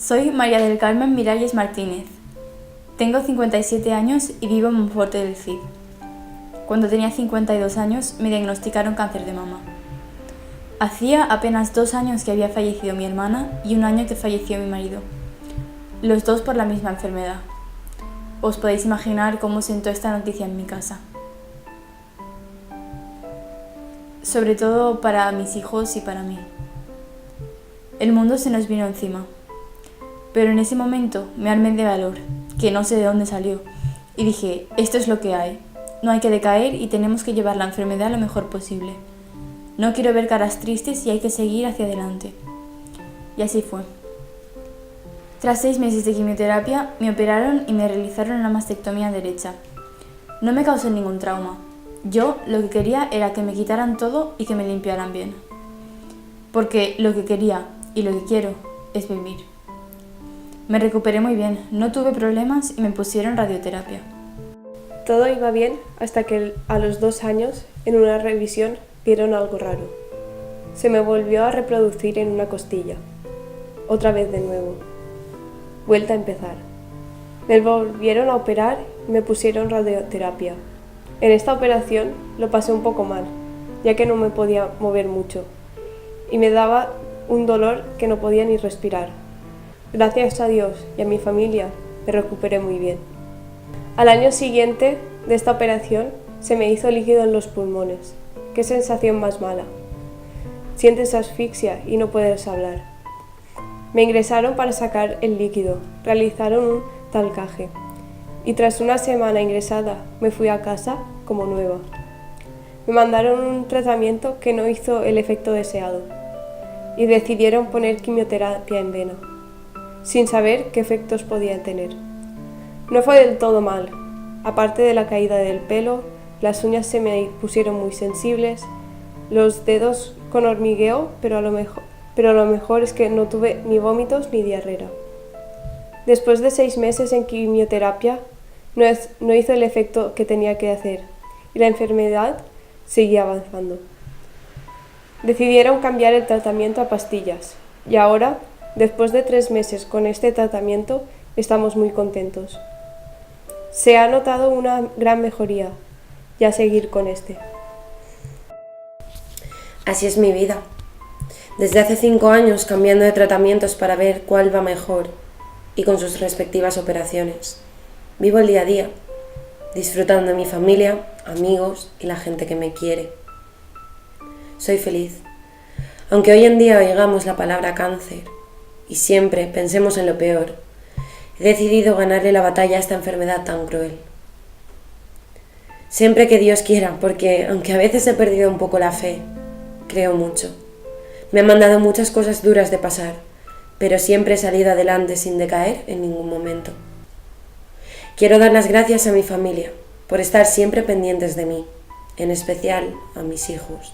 Soy María del Carmen Miralles Martínez. Tengo 57 años y vivo en Monforte del Cid. Cuando tenía 52 años me diagnosticaron cáncer de mama. Hacía apenas 2 años que había fallecido mi hermana y 1 año que falleció mi marido. Los dos por la misma enfermedad. Os podéis imaginar cómo sentó esta noticia en mi casa. Sobre todo para mis hijos y para mí. El mundo se nos vino encima. Pero en ese momento me armé de valor, que no sé de dónde salió, y dije, esto es lo que hay. No hay que decaer y tenemos que llevar la enfermedad lo mejor posible. No quiero ver caras tristes y hay que seguir hacia adelante. Y así fue. Tras 6 meses de quimioterapia, me operaron y me realizaron una mastectomía derecha. No me causó ningún trauma. Yo lo que quería era que me quitaran todo y que me limpiaran bien. Porque lo que quería y lo que quiero es vivir. Me recuperé muy bien, no tuve problemas y me pusieron radioterapia. Todo iba bien hasta que a los 2 años, en una revisión, vieron algo raro. Se me volvió a reproducir en una costilla. Otra vez de nuevo. Vuelta a empezar. Me volvieron a operar y me pusieron radioterapia. En esta operación lo pasé un poco mal, ya que no me podía mover mucho. Y me daba un dolor que no podía ni respirar. Gracias a Dios y a mi familia me recuperé muy bien. Al año siguiente de esta operación se me hizo líquido en los pulmones. Qué sensación más mala. Sientes asfixia y no puedes hablar. Me ingresaron para sacar el líquido, realizaron un talcaje y tras una semana ingresada me fui a casa como nueva. Me mandaron un tratamiento que no hizo el efecto deseado y decidieron poner quimioterapia en vena, sin saber qué efectos podía tener. No fue del todo mal, aparte de la caída del pelo, las uñas se me pusieron muy sensibles, los dedos con hormigueo, pero lo mejor es que no tuve ni vómitos ni diarrea. Después de 6 meses en quimioterapia, no hizo el efecto que tenía que hacer y la enfermedad seguía avanzando. Decidieron cambiar el tratamiento a pastillas y ahora, después de 3 meses con este tratamiento, estamos muy contentos. Se ha notado una gran mejoría y a seguir con este. Así es mi vida. Desde hace 5 años cambiando de tratamientos para ver cuál va mejor y con sus respectivas operaciones. Vivo el día a día, disfrutando de mi familia, amigos y la gente que me quiere. Soy feliz. Aunque hoy en día oigamos la palabra cáncer y siempre pensemos en lo peor, he decidido ganarle la batalla a esta enfermedad tan cruel. Siempre que Dios quiera, porque aunque a veces he perdido un poco la fe, creo mucho. Me han mandado muchas cosas duras de pasar, pero siempre he salido adelante sin decaer en ningún momento. Quiero dar las gracias a mi familia por estar siempre pendientes de mí, en especial a mis hijos.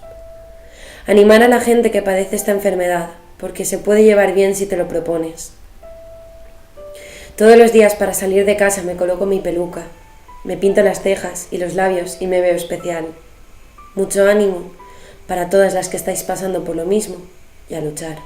Animar a la gente que padece esta enfermedad, porque se puede llevar bien si te lo propones. Todos los días para salir de casa me coloco mi peluca, me pinto las cejas y los labios y me veo especial. Mucho ánimo para todas las que estáis pasando por lo mismo y a luchar.